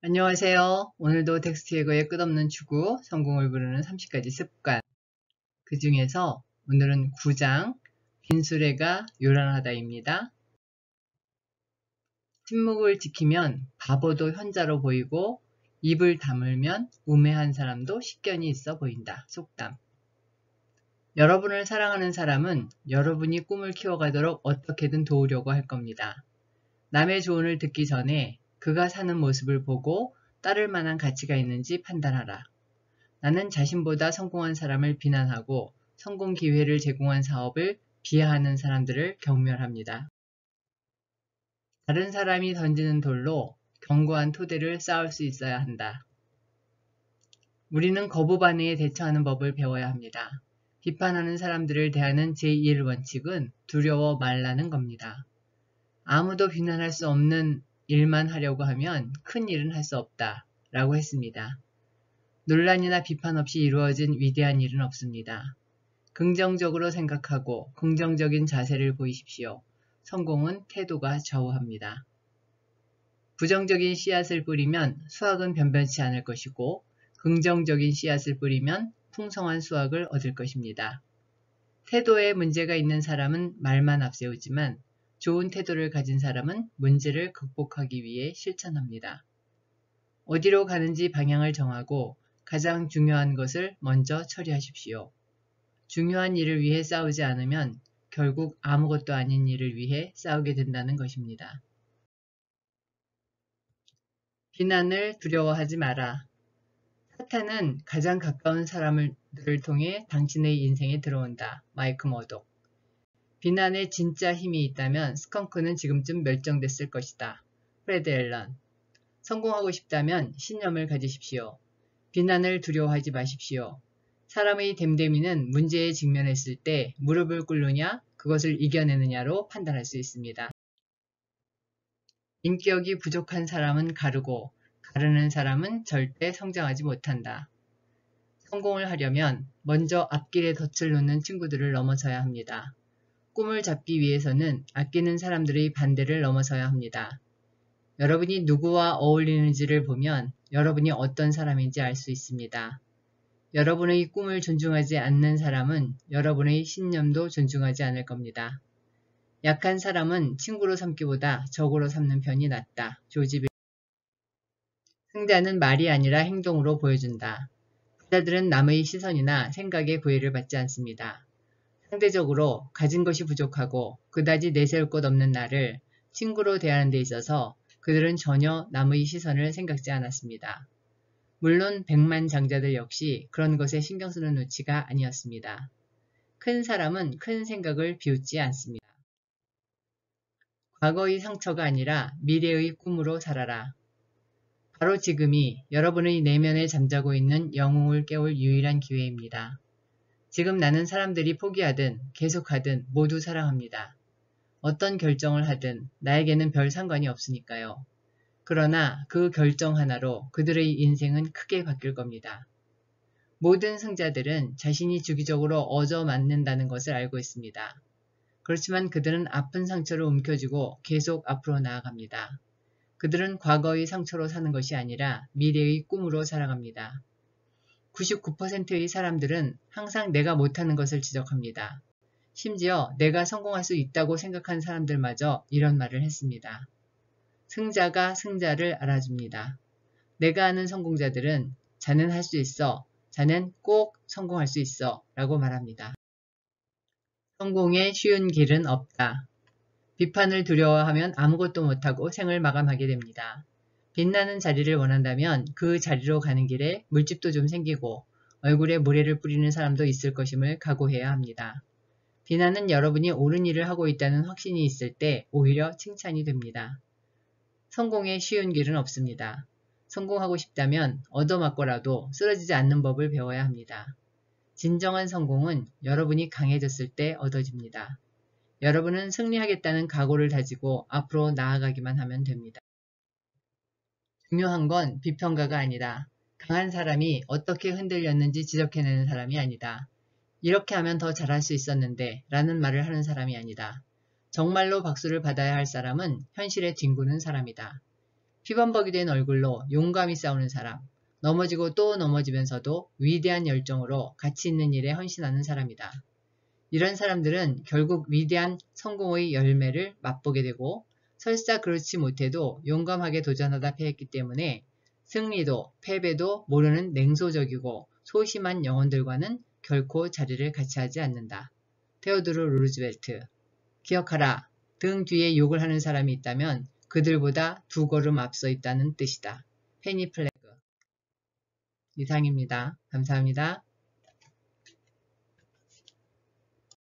안녕하세요. 오늘도 텍스트 예거의 끝없는 추구, 성공을 부르는 30가지 습관. 그 중에서 오늘은 9장, 빈수레가 요란하다입니다. 침묵을 지키면 바보도 현자로 보이고, 입을 다물면 우매한 사람도 식견이 있어 보인다. 속담. 여러분을 사랑하는 사람은 여러분이 꿈을 키워가도록 어떻게든 도우려고 할 겁니다. 남의 조언을 듣기 전에 그가 사는 모습을 보고 따를 만한 가치가 있는지 판단하라. 나는 자신보다 성공한 사람을 비난하고 성공 기회를 제공한 사업을 비하하는 사람들을 경멸합니다. 다른 사람이 던지는 돌로 견고한 토대를 쌓을 수 있어야 한다. 우리는 거부 반응에 대처하는 법을 배워야 합니다. 비판하는 사람들을 대하는 제1원칙은 두려워 말라는 겁니다. 아무도 비난할 수 없는 일만 하려고 하면 큰 일은 할 수 없다 라고 했습니다. 논란이나 비판 없이 이루어진 위대한 일은 없습니다. 긍정적으로 생각하고 긍정적인 자세를 보이십시오. 성공은 태도가 좌우합니다. 부정적인 씨앗을 뿌리면 수확은 변변치 않을 것이고 긍정적인 씨앗을 뿌리면 풍성한 수확을 얻을 것입니다. 태도에 문제가 있는 사람은 말만 앞세우지만 좋은 태도를 가진 사람은 문제를 극복하기 위해 실천합니다. 어디로 가는지 방향을 정하고 가장 중요한 것을 먼저 처리하십시오. 중요한 일을 위해 싸우지 않으면 결국 아무것도 아닌 일을 위해 싸우게 된다는 것입니다. 비난을 두려워하지 마라. 사탄은 가장 가까운 사람들을 통해 당신의 인생에 들어온다. 마이크 머독. 비난에 진짜 힘이 있다면 스컹크는 지금쯤 멸종됐을 것이다. 프레드 앨런. 성공하고 싶다면 신념을 가지십시오. 비난을 두려워하지 마십시오. 사람의 됨됨이는 문제에 직면했을 때 무릎을 꿇느냐, 그것을 이겨내느냐로 판단할 수 있습니다. 인격이 부족한 사람은 가르고, 가르는 사람은 절대 성장하지 못한다. 성공을 하려면 먼저 앞길에 덫을 놓는 친구들을 넘어서야 합니다. 꿈을 잡기 위해서는 아끼는 사람들의 반대를 넘어서야 합니다. 여러분이 누구와 어울리는지를 보면 여러분이 어떤 사람인지 알 수 있습니다. 여러분의 꿈을 존중하지 않는 사람은 여러분의 신념도 존중하지 않을 겁니다. 약한 사람은 친구로 삼기보다 적으로 삼는 편이 낫다. 조지 베. 승자는 말이 아니라 행동으로 보여준다. 부자들은 남의 시선이나 생각에 구애를 받지 않습니다. 상대적으로 가진 것이 부족하고 그다지 내세울 것 없는 나를 친구로 대하는 데 있어서 그들은 전혀 남의 시선을 생각지 않았습니다. 물론 백만장자들 역시 그런 것에 신경 쓰는 눈치가 아니었습니다. 큰 사람은 큰 생각을 비웃지 않습니다. 과거의 상처가 아니라 미래의 꿈으로 살아라. 바로 지금이 여러분의 내면에 잠자고 있는 영웅을 깨울 유일한 기회입니다. 지금 나는 사람들이 포기하든 계속하든 모두 사랑합니다. 어떤 결정을 하든 나에게는 별 상관이 없으니까요. 그러나 그 결정 하나로 그들의 인생은 크게 바뀔 겁니다. 모든 승자들은 자신이 주기적으로 얻어맞는다는 것을 알고 있습니다. 그렇지만 그들은 아픈 상처를 움켜쥐고 계속 앞으로 나아갑니다. 그들은 과거의 상처로 사는 것이 아니라 미래의 꿈으로 살아갑니다. 99%의 사람들은 항상 내가 못하는 것을 지적합니다. 심지어 내가 성공할 수 있다고 생각한 사람들마저 이런 말을 했습니다. 승자가 승자를 알아줍니다. 내가 아는 성공자들은 자넨 할 수 있어, 자넨 꼭 성공할 수 있어 라고 말합니다. 성공의 쉬운 길은 없다. 비판을 두려워하면 아무것도 못하고 생을 마감하게 됩니다. 빛나는 자리를 원한다면 그 자리로 가는 길에 물집도 좀 생기고 얼굴에 모래를 뿌리는 사람도 있을 것임을 각오해야 합니다. 비난은 여러분이 옳은 일을 하고 있다는 확신이 있을 때 오히려 칭찬이 됩니다. 성공의 쉬운 길은 없습니다. 성공하고 싶다면 얻어맞고라도 쓰러지지 않는 법을 배워야 합니다. 진정한 성공은 여러분이 강해졌을 때 얻어집니다. 여러분은 승리하겠다는 각오를 다지고 앞으로 나아가기만 하면 됩니다. 중요한 건 비평가가 아니다. 강한 사람이 어떻게 흔들렸는지 지적해내는 사람이 아니다. 이렇게 하면 더 잘할 수 있었는데 라는 말을 하는 사람이 아니다. 정말로 박수를 받아야 할 사람은 현실에 뒹구는 사람이다. 피범벅이 된 얼굴로 용감히 싸우는 사람, 넘어지고 또 넘어지면서도 위대한 열정으로 가치 있는 일에 헌신하는 사람이다. 이런 사람들은 결국 위대한 성공의 열매를 맛보게 되고 설사 그렇지 못해도 용감하게 도전하다 패했기 때문에 승리도 패배도 모르는 냉소적이고 소심한 영혼들과는 결코 자리를 같이 하지 않는다. 테오도르 루즈벨트. 기억하라. 등 뒤에 욕을 하는 사람이 있다면 그들보다 두 걸음 앞서 있다는 뜻이다. 페니 플래그. 이상입니다. 감사합니다.